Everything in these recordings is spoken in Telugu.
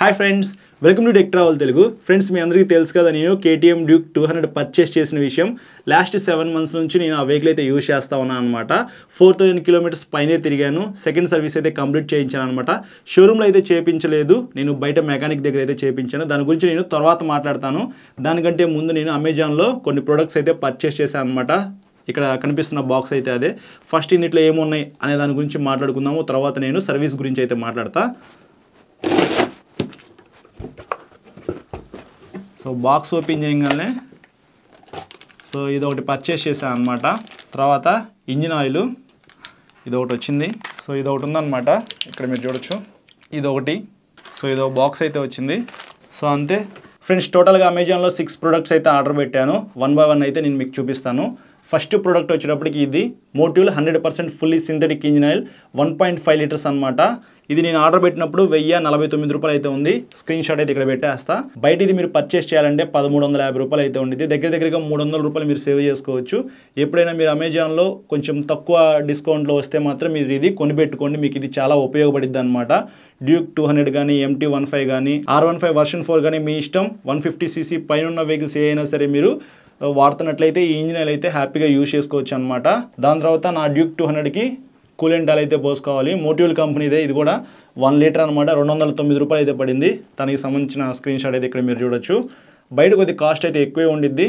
Hi friends, welcome to tech travel Telugu. Friends, మీ అందరికీ తెలుసు కదా, నేను KTM Duke 200 పర్చేస్ చేసిన విషయం. లాస్ట్ 7 months నుంచి నేను ఆ వెహికల్ అయితే యూజ్ చేస్తా ఉన్నాను అనమాట. 4000 kilometers పైనే తిరిగాను. సెకండ్ సర్వీస్ అయితే కంప్లీట్ చేయించాను అనమాట. షోరూమ్లో అయితే చేయించలేదు, నేను బయట మెకానిక్ దగ్గర అయితే చేయించాను. దాని గురించి నేను తర్వాత మాట్లాడతాను. దానికంటే ముందు నేను అమెజాన్లో కొన్ని ప్రొడక్ట్స్ అయితే పర్చేస్ చేశాను అనమాట. ఇక్కడ కనిపిస్తున్న బాక్స్ అయితే అదే. ఫస్ట్ ఇందులో ఏమున్నాయి అనే దాని గురించి మాట్లాడుకుందాము. తర్వాత నేను సర్వీస్ గురించి అయితే మాట్లాడతా. సో బాక్స్ ఓపెన్ చేయగానే ఇది ఒకటి పర్చేస్ చేశాను అనమాట. తర్వాత ఇంజిన్ ఆయిల్ ఇది ఒకటి వచ్చింది. ఇది ఒకటి ఉందన్నమాట, ఇక్కడ మీరు చూడొచ్చు. ఇది ఒకటి. ఇదో బాక్స్ అయితే వచ్చింది. అంతే ఫ్రెండ్స్, టోటల్గా అమెజాన్లో 6 ప్రొడక్ట్స్ అయితే ఆర్డర్ పెట్టాను. 1 by 1 అయితే నేను మీకు చూపిస్తాను. ఫస్ట్ ప్రోడక్ట్ వచ్చేటప్పటికి ఇది మోటివ్ల్ 100% fully synthetic engine oil 1.5 liters అనమాట. ఇది నేను ఆర్డర్ పెట్టినప్పుడు 1049 రూపాయలు అయితే ఉంది. స్క్రీన్ షాట్ అయితే ఇక్కడ పెట్టేస్తా. బయట ఇది మీరు పర్చేస్ చేయాలంటే 1350 రూపాయలు అయితే ఉండేది. దగ్గరగా 300 రూపాయలు మీరు సేవ్ చేసుకోవచ్చు. ఎప్పుడైనా మీరు అమెజాన్లో కొంచెం తక్కువ డిస్కౌంట్లో వస్తే మాత్రం మీరు ఇది కొనిపెట్టుకోండి, మీకు ఇది చాలా ఉపయోగపడుద్ది అనమాట. డ్యూక్ 200 కానీ, MT15 కానీ, R15 version 4 కానీ మీ ఇష్టం. 150cc పైన ఉన్న వెహికల్స్ ఏ అయినా సరే మీరు వాడుతున్నట్లయితే ఈ ఇంజిన్ ఆయిల్ అయితే హ్యాపీగా యూజ్ చేసుకోవచ్చు అనమాట. దాని తర్వాత నా డ్యూక్ 200కి కూలెంట్ ఆయిల్ అయితే పోసుకోవాలి. మోటివ్ల్ కంపెనీదే, ఇది కూడా 1 liter అనమాట. 209 రూపాయలు అయితే పడింది. దానికి సంబంధించిన స్క్రీన్ షాట్ అయితే ఇక్కడ మీరు చూడొచ్చు. బయట కొద్ది కాస్ట్ అయితే ఎక్కువే ఉండిద్ది.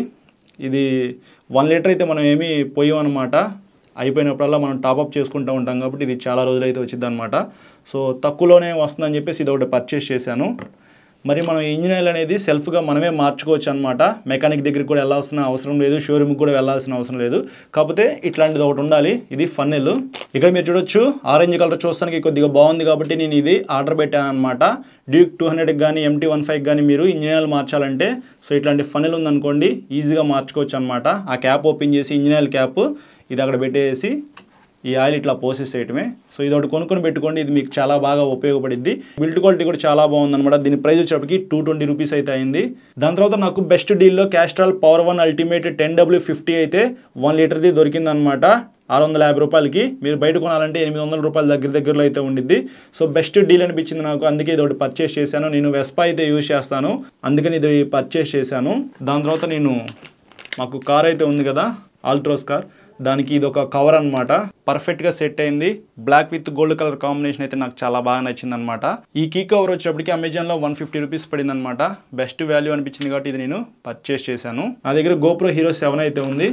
ఇది 1 liter అయితే మనం ఏమీ పోయామన్నమాట. అయిపోయినప్పుడల్లా మనం టాప్అప్ చేసుకుంటూ ఉంటాం కాబట్టి ఇది చాలా రోజులు అయితే వచ్చింది అనమాట. తక్కువలోనే వస్తుందని చెప్పేసి ఇది ఒకటి పర్చేస్ చేశాను. మరి మనం ఇంజిన్ ఆయిల్ అనేది సెల్ఫ్గా మనమే మార్చుకోవచ్చు అనమాట. మెకానిక్ దగ్గరికి కూడా వెళ్ళాల్సిన అవసరం లేదు, షోరూమ్కి కూడా వెళ్ళాల్సిన అవసరం లేదు. కాకపోతే ఇట్లాంటిది ఒకటి ఉండాలి. ఇది ఫన్నెల్. ఇక్కడ మీరు చూడొచ్చు, ఆరెంజ్ కలర్ చూస్తానికి కొద్దిగా బాగుంది కాబట్టి నేను ఇది ఆర్డర్ పెట్టాను అనమాట. డ్యూక్ 200కి కానీ, MT15 కానీ మీరు ఇంజిన్ ఆయిల్ మార్చాలంటే ఇట్లాంటి ఫన్నెల్ ఉందనుకోండి, ఈజీగా మార్చుకోవచ్చు అనమాట. ఆ క్యాప్ ఓపెన్ చేసి ఇంజిన్ ఆయిల్ క్యాప్ ఇది అక్కడ పెట్టేసి ఈ ఆయిల్ ఇట్లా పోసేసేయటమే. ఇది ఒకటి కొనుక్కొని పెట్టుకోండి, ఇది మీకు చాలా బాగా ఉపయోగపడిద్ది. బిల్డ్ క్వాలిటీ కూడా చాలా బాగుందన్నమాట. దీని ప్రైస్ వచ్చేటప్పటికి 220 రూపీస్ అయితే అయింది. దాని తర్వాత నాకు బెస్ట్ డీల్లో క్యాస్ట్రాల్ పవర్ 1 అల్టిమేట్ 10W50 అయితే 1 literది దొరికిందనమాట. 650 రూపాయలకి. మీరు బయట కొనాలంటే 800 రూపాయల దగ్గరలో అయితే ఉండిద్ది. బెస్ట్ డీల్ అనిపించింది నాకు, అందుకే ఇది ఒకటి పర్చేస్ చేశాను. నేను వెస్పా అయితే యూజ్ చేస్తాను, అందుకని ఇది పర్చేస్ చేశాను. దాని తర్వాత మాకు కార్ అయితే ఉంది కదా, ఆల్ట్రోస్ కార్, దానికి ఇది ఒక కవర్ అనమాట. పర్ఫెక్ట్గా సెట్ అయింది. Black with gold colour combination అయితే నాకు చాలా బాగా నచ్చింది అనమాట. ఈ కీ కవర్ వచ్చేటప్పటికి అమెజాన్లో 150 రూపీస్ పడింది అనమాట. బెస్ట్ వాల్యూ అనిపించింది కాబట్టి ఇది నేను పర్చేస్ చేశాను. నా దగ్గర GoPro Hero 7 అయితే ఉంది.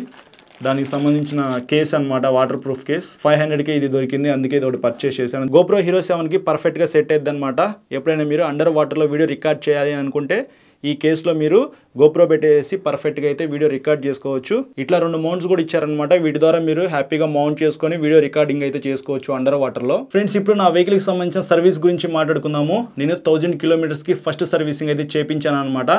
దానికి సంబంధించిన కేస్ అనమాట, వాటర్ ప్రూఫ్ కేస్. 500కి ఇది దొరికింది, అందుకే ఇది ఒకటి పర్చేస్ చేశాను. GoPro Hero 7కి పర్ఫెక్ట్గా సెట్ అయ్యిద్ది అనమాట. ఎప్పుడైనా మీరు అండర్ వాటర్లో వీడియో రికార్డ్ చేయాలి అనుకుంటే ఈ కేసులో మీరు GoPro పెట్టేసి పర్ఫెక్ట్గా అయితే వీడియో రికార్డ్ చేసుకోవచ్చు. ఇట్లా 2 మౌంట్స్ కూడా ఇచ్చారనమాట. వీటి ద్వారా మీరు హ్యాపీగా మౌంట్ చేసుకొని వీడియో రికార్డింగ్ అయితే చేసుకోవచ్చు అండర్ వాటర్లో. ఫ్రెండ్స్, ఇప్పుడు నా వెహికల్కి సంబంధించిన సర్వీస్ గురించి మాట్లాడుకుందాము. నేను 1000 kilometersకి ఫస్ట్ సర్వీసింగ్ అయితే చేయించాను అనమాట.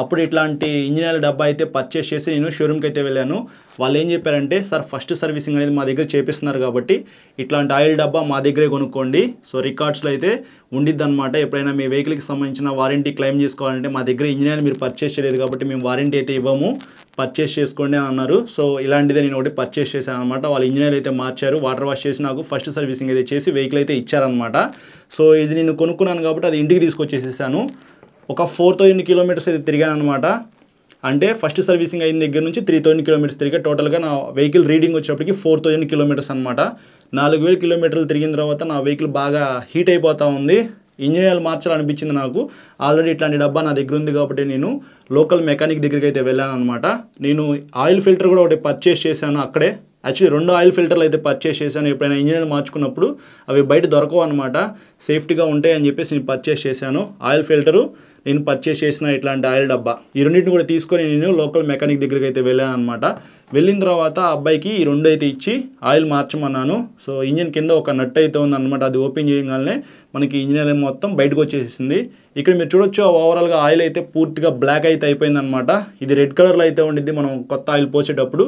అప్పుడు ఇట్లాంటి ఇంజిన్ ఆయిల్ డబ్బా అయితే పర్చేస్ చేసి నేను షోరూమ్కి అయితే వెళ్ళాను. వాళ్ళు ఏం చెప్పారంటే, సార్ ఫస్ట్ సర్వీసింగ్ అనేది మా దగ్గర చేపిస్తున్నారు కాబట్టి ఇట్లాంటి ఆయిల్ డబ్బా మా దగ్గరే కొనుక్కోండి. రికార్డ్స్లో అయితే ఉండిద్ది అనమాట. ఎప్పుడైనా మీ వెహికల్కి సంబంధించిన వారంటీ క్లెయిమ్ చేసుకోవాలంటే మా దగ్గర ఇంజిన్ ఆయిల్ మీరు పర్చేస్ చేయలేదు కాబట్టి మేము వారంటీ అయితే ఇవ్వము, పర్చేస్ చేసుకోండి అని అన్నారు. ఇలాంటిదే నేను ఒకటి పర్చేస్ చేశాను అనమాట. వాళ్ళు ఇంజిన్ ఆయిల్ అయితే మార్చారు, వాటర్ వాష్ చేసి నాకు ఫస్ట్ సర్వీసింగ్ అయితే చేసి వెహికల్ అయితే ఇచ్చారనమాట. ఇది నేను కొనుక్కున్నాను కాబట్టి అది ఇంటికి తీసుకొచ్చేసేసాను. ఒక 4000 kilometers అయితే తిరిగాను అనమాట. అంటే ఫస్ట్ సర్వీసింగ్ అయిన దగ్గర నుంచి 3000 kilometers తిరిగా. టోటల్గా నా వెహికల్ రీడింగ్ వచ్చేటప్పటికి 4000 kilometers అనమాట. 4000 kilometers తిరిగిన తర్వాత నా వెహికల్ బాగా హీట్ అయిపోతూ ఉంది. ఇంజిన్ ఆయిల్ మార్చాలనిపించింది నాకు. ఆల్రెడీ ఇట్లాంటి డబ్బా నా దగ్గర ఉంది కాబట్టి నేను లోకల్ మెకానిక్ దగ్గరికి అయితే వెళ్ళాను అనమాట. నేను ఆయిల్ ఫిల్టర్ కూడా ఒకటి పర్చేస్ చేశాను అక్కడే. యాక్చువల్లీ 2 ఆయిల్ ఫిల్టర్లు అయితే పర్చేస్ చేశాను. ఎప్పుడైనా ఇంజిన్ ఆయిల్ మార్చుకున్నప్పుడు అవి బయట దొరకవు అనమాట, సేఫ్టీగా ఉంటాయి అని చెప్పేసి నేను పర్చేస్ చేశాను. ఆయిల్ ఫిల్టరు, నేను పర్చేస్ చేసిన ఇట్లాంటి ఆయిల్ డబ్బా, ఈ రెండింటిని కూడా తీసుకొని నేను లోకల్ మెకానిక్ దగ్గరికి అయితే వెళ్ళాను అనమాట. వెళ్ళిన తర్వాత ఆ అబ్బాయికి ఈ 2 అయితే ఇచ్చి ఆయిల్ మార్చమన్నాను. ఇంజిన్ కింద ఒక నట్ అయితే ఉందన్నమాట. అది ఓపెన్ చేయగానే మనకి ఇంజిన్ ఆయిల్ మొత్తం బయటకు వచ్చేసింది. ఇక్కడ మీరు చూడొచ్చు, ఓవరాల్గా ఆయిల్ అయితే పూర్తిగా బ్లాక్ అయితే అయిపోయిందనమాట. ఇది రెడ్ కలర్లో అయితే ఉండిద్ది మనం కొత్త ఆయిల్ పోసేటప్పుడు.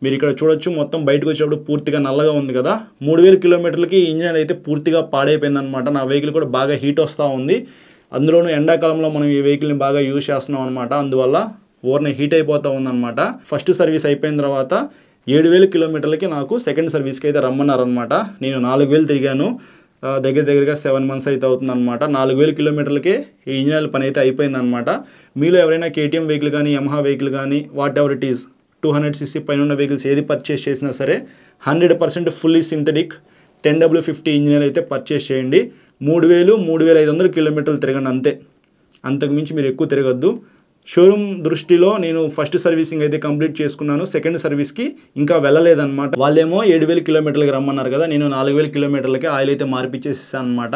మీరు ఇక్కడ చూడొచ్చు, మొత్తం బయటకు వచ్చేటప్పుడు పూర్తిగా నల్లగా ఉంది కదా. 3000 kilometersకి ఇంజిన్ ఆయిల్ అయితే పూర్తిగా పాడైపోయిందనమాట. నా వెహికల్ కూడా బాగా హీట్ వస్తూ ఉంది. అందులోనూ ఎండాకాలంలో మనం ఈ వెహికల్ని బాగా యూజ్ చేస్తున్నాం అనమాట. అందువల్ల ఓవర్ని హీట్ అయిపోతూ ఉందన్నమాట. ఫస్ట్ సర్వీస్ అయిపోయిన తర్వాత 7000 kilometersకి నాకు సెకండ్ సర్వీస్కి అయితే రమ్మన్నారనమాట. నేను 4000 తిరిగాను. దగ్గరగా 7 మంత్స్ అయితే అవుతుందన్నమాట. 4000 కిలోమీటర్లకే ఈ ఇంజిన్ ఆయిల్ పని అయితే అయిపోయిందనమాట. మీలో ఎవరైనా కేటీఎం వెహికల్ కానీ, యమహా వెహికల్ కానీ, what ever it is 200cc పైన ఉన్న వెహికల్స్ ఏది పర్చేస్ చేసినా సరే 100% fully synthetic 10W50 engine oil అయితే పర్చేస్ చేయండి. 3500 కిలోమీటర్లు తిరగండి అంతే. అంతకుమించి మీరు ఎక్కువ తిరగద్దు. షోరూమ్ దృష్టిలో నేను ఫస్ట్ సర్వీసింగ్ అయితే కంప్లీట్ చేసుకున్నాను. సెకండ్ సర్వీస్కి ఇంకా వెళ్ళలేదన్నమాట. వాళ్ళేమో 7000 కిలోమీటర్లకి రమ్మన్నారు కదా, నేను 4000 కిలోమీటర్లకి ఆయిల్ అయితే మార్పిచ్చేసాను అనమాట.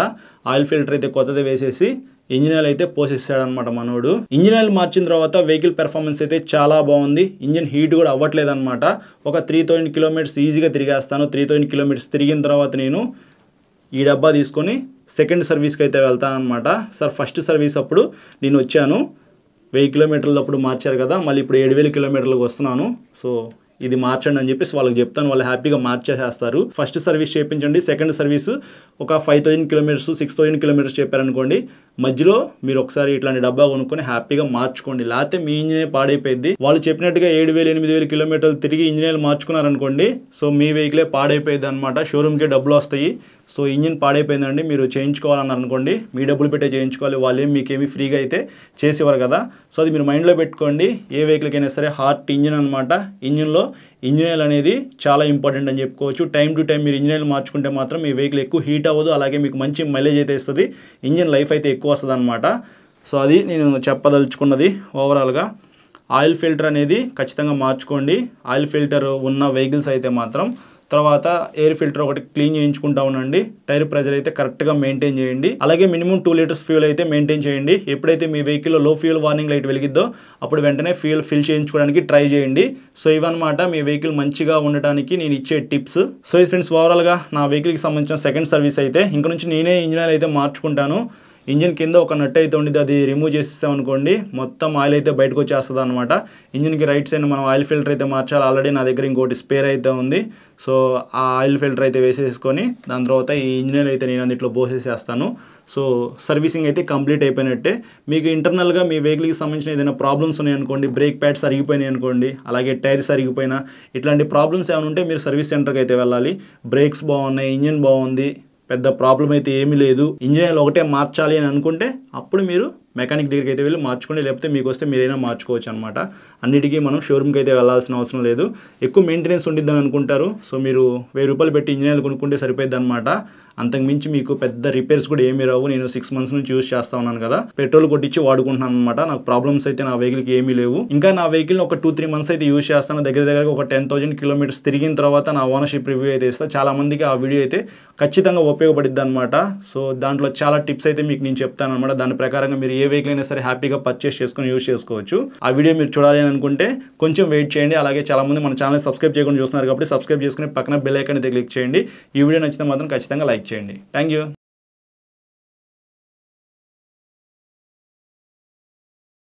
ఆయిల్ ఫిల్టర్ అయితే కొత్తది వేసేసి ఇంజిన్ ఆయిల్ అయితే పోసేసాడనమాట మనోడు. ఇంజిన్ ఆయిల్ మార్చిన తర్వాత వెహికల్ పెర్ఫార్మెన్స్ అయితే చాలా బాగుంది. ఇంజిన్ హీట్ కూడా అవ్వట్లేదు అనమాట. ఒక 3000 కిలోమీటర్స్ ఈజీగా తిరిగేస్తాను. 3000 కిలోమీటర్స్ తిరిగిన తర్వాత నేను ఈ డబ్బా తీసుకొని సెకండ్ సర్వీస్కి అయితే వెళ్తాను అనమాట. సార్ ఫస్ట్ సర్వీస్ అప్పుడు నేను వచ్చాను, 1000 కిలోమీటర్లు అప్పుడు మార్చారు కదా, మళ్ళీ ఇప్పుడు 7000 కిలోమీటర్లకు వస్తున్నాను, సో ఇది మార్చండి అని చెప్పేసి వాళ్ళకి చెప్తాను. వాళ్ళు హ్యాపీగా మార్చేసేస్తారు. ఫస్ట్ సర్వీస్ చేయించండి. సెకండ్ సర్వీస్ ఒక 5000 కిలోమీటర్స్ 6000 కిలోమీటర్స్ చెప్పారనుకోండి, మధ్యలో మీరు ఒకసారి ఇట్లాంటి డబ్బా కొనుక్కొని హ్యాపీగా మార్చుకోండి. లేకపోతే మీ ఇంజినే పాడైపోయింది. వాళ్ళు చెప్పినట్టుగా 7000 8000 కిలోమీటర్లు తిరిగి ఇంజిన్ మార్చుకున్నారనుకోండి, సో మీ వెహికలే పాడైపోయింది అనమాట. షోరూమ్కే డబ్బులు వస్తాయి. సో ఇంజిన్ పాడైపోయిందండి, మీరు చేయించుకోవాలన్నారు అనుకోండి, మీ డబ్బులు పెట్టే చేయించుకోవాలి. వాళ్ళేం మీకేమీ ఫ్రీగా అయితే చేసేవారు కదా. సో అది మీరు మైండ్లో పెట్టుకోండి. ఏ వెహికల్కైనా సరే హార్ట్ ఇంజిన్ అనమాట. ఇంజిన్లో ఇంజిన్ ఆయిల్ అనేది చాలా ఇంపార్టెంట్ అని చెప్పుకోవచ్చు. టైం టు టైం మీరు ఇంజిన్ ఆయిల్ మార్చుకుంటే మాత్రం మీ వెహికల్ ఎక్కువ హీట్ అవ్వదు, అలాగే మీకు మంచి మైలేజ్ అయితే ఇస్తుంది, ఇంజిన్ లైఫ్ అయితే ఎక్కువ వస్తుంది అనమాట. సో అది నేను చెప్పదలుచుకున్నది. ఓవరాల్గా ఆయిల్ ఫిల్టర్ అనేది ఖచ్చితంగా మార్చుకోండి. ఆయిల్ ఫిల్టర్ ఉన్న వెహికల్స్ అయితే మాత్రం. తర్వాత ఎయిర్ ఫిల్టర్ ఒకటి క్లీన్ చేయించుకుంటా ఉండండి. టైర్ ప్రెజర్ అయితే కరెక్ట్గా మెయింటైన్ చేయండి. అలాగే మినిమం 2 లీటర్స్ ఫ్యూల్ అయితే మెయింటైన్ చేయండి. ఎప్పుడైతే మీ వెహికల్లో లో ఫ్యూల్ వార్నింగ్ లైట్ వెలిగిద్దో అప్పుడు వెంటనే ఫ్యూల్ ఫిల్ చేయించుకోవడానికి ట్రై చేయండి. సో ఇవన్నమాట మీ వెహికల్ మంచిగా ఉండటానికి నేను ఇచ్చే టిప్స్. సో ఇది ఫ్రెండ్స్ ఓవరాల్గా నా వెహికల్కి సంబంధించిన సెకండ్ సర్వీస్ అయితే. ఇంక నుంచి నేనే ఇంజిన్ ఆయిల్ అయితే మార్చుకుంటాను. ఇంజిన్ కింద ఒక నట్ అయితే ఉండేది, అది రిమూవ్ చేసేసామనుకోండి మొత్తం ఆయిల్ అయితే బయటకు వచ్చేస్తుంది అనమాట. ఇంజిన్కి రైట్ సైడ్ మనం ఆయిల్ ఫిల్టర్ అయితే మార్చాలి. ఆల్రెడీ నా దగ్గర ఇంకోటి స్పేర్ అయితే ఉంది. సో ఆ ఆయిల్ ఫిల్టర్ అయితే వేసేసుకొని దాని తర్వాత ఈ ఇంజిన్ అయితే నేను అందులో పోసేసేస్తాను. సో సర్వీసింగ్ అయితే కంప్లీట్ అయిపోయినట్టే. మీకు ఇంటర్నల్గా మీ వెహికల్కి సంబంధించిన ఏదైనా ప్రాబ్లమ్స్ ఉన్నాయనుకోండి, బ్రేక్ ప్యాడ్స్ అరిగిపోయినాయి అనుకోండి, అలాగే టైర్స్ అరిగిపోయినా, ఇట్లాంటి ప్రాబ్లమ్స్ ఏమైనా ఉంటే మీరు సర్వీస్ సెంటర్కి అయితే వెళ్ళాలి. బ్రేక్స్ బాగున్నాయి, ఇంజిన్ బాగుంది, పెద్ద ప్రాబ్లం అయితే ఏమీ లేదు, ఇంజిన్ ఆయిల్ ఒకటే మార్చాలి అని అనుకుంటే అప్పుడు మీరు మెకానిక్ దగ్గరికి అయితే వెళ్ళి మార్చుకోండి. లేకపోతే మీకు వస్తే మీరైనా మార్చుకోవచ్చు అనమాట. అన్నిటికీ మనం షోరూమ్కి అయితే వెళ్ళాల్సిన అవసరం లేదు. ఎక్కువ మెయింటెనెన్స్ ఉండిద్దని అనుకుంటారు. సో మీరు 1000 రూపాయలు పెట్టి ఇంజిన్ ఆయిల్ కొనుక్కుంటే సరిపోద్ది అనమాట. అంతకుమించి మీకు పెద్ద రిపేర్స్ కూడా ఏమీ రావు. నేను 6 మంత్స్ నుంచి యూజ్ చేస్తా ఉన్నాను కదా, పెట్రోల్ కొట్టించి వాడుకుంటున్నాను అనమాట. నాకు ప్రాబ్లమ్స్ అయితే నా వెహికల్కి ఏమీ లేవు. ఇంకా నా వెహికల్ని ఒక 2-3 మంత్స్ అయితే యూజ్ చేస్తాను. దగ్గరగా ఒక 10,000 కిలోమీటర్స్ తిరిగిన తర్వాత నా ఓనర్షిప్ రివ్యూ అయితే ఇస్తాను. చాలా మందికి ఆ వీడియో అయితే ఖచ్చితంగా ఉపయోగపడిద్ది అనమాట. సో దాంట్లో చాలా టిప్స్ అయితే మీకు నేను చెప్తాను అనమాట. దాని ప్రకారంగా మీరు ఏ వెహికల్ అయినా సరే హ్యాపీగా పర్చేస్ చేసుకొని యూజ్ చేసుకోవచ్చు. ఆ వీడియో మీరు చూడాలి అని అనుకుంటే కొంచెం వెయిట్ చేయండి. అలాగే చాలా మంది మన ఛానల్ సబ్స్క్రైబ్ చేయకుండా చూస్తున్నారు కాబట్టి సబ్స్క్రైబ్ చేసుకుని పక్కన బెల్ ఐకాన్ అయితే క్లిక్ చేయండి. ఈ వీడియో నచ్చితే మాత్రం ఖచ్చితంగా లైక్ చేయండి. Thank you.